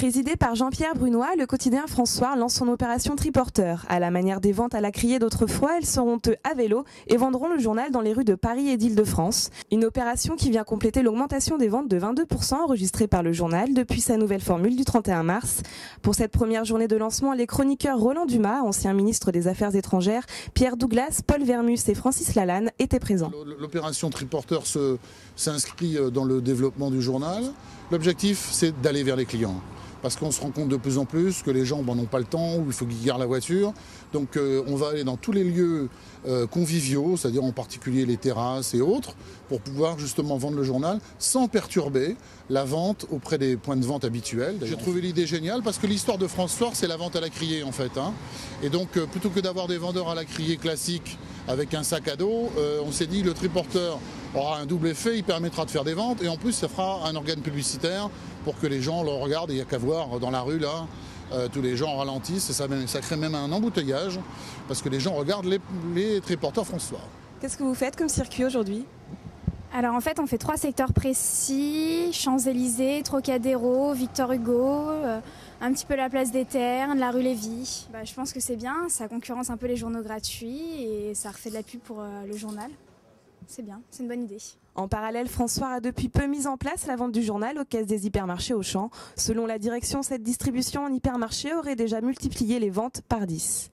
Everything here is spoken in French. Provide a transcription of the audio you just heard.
Présidé par Jean-Pierre Brunois, le quotidien François lance son opération Triporteur. À la manière des ventes à la criée d'autrefois, elles seront à vélo et vendront le journal dans les rues de Paris et d'Île-de-France. Une opération qui vient compléter l'augmentation des ventes de 22% enregistrée par le journal depuis sa nouvelle formule du 31 mars. Pour cette première journée de lancement, les chroniqueurs Roland Dumas, ancien ministre des Affaires étrangères, Pierre Douglas, Paul Vermus et Francis Lalanne étaient présents. L'opération Triporteur s'inscrit dans le développement du journal. L'objectif, c'est d'aller vers les clients. Parce qu'on se rend compte de plus en plus que les gens n'ont pas le temps, ou il faut qu'ils garent la voiture. Donc on va aller dans tous les lieux conviviaux, c'est-à-dire en particulier les terrasses et autres, pour pouvoir justement vendre le journal sans perturber la vente auprès des points de vente habituels. J'ai trouvé l'idée géniale parce que l'histoire de France Soir, c'est la vente à la criée en fait. Et donc plutôt que d'avoir des vendeurs à la criée classiques avec un sac à dos, on s'est dit le triporteur aura un double effet, il permettra de faire des ventes et en plus ça fera un organe publicitaire pour que les gens le regardent. Il n'y a qu'à voir dans la rue là, tous les gens ralentissent et ça crée même un embouteillage parce que les gens regardent les triporteurs François. Qu'est-ce que vous faites comme circuit aujourd'hui ? Alors en fait on fait 3 secteurs précis, Champs-Élysées, Trocadéro, Victor Hugo, un petit peu la place des Ternes, la rue Lévy. Je pense que c'est bien, ça concurrence un peu les journaux gratuits et ça refait de la pub pour le journal. C'est bien, c'est une bonne idée. En parallèle, François a depuis peu mis en place la vente du journal aux caisses des hypermarchés Auchan. Selon la direction, cette distribution en hypermarché aurait déjà multiplié les ventes par 10.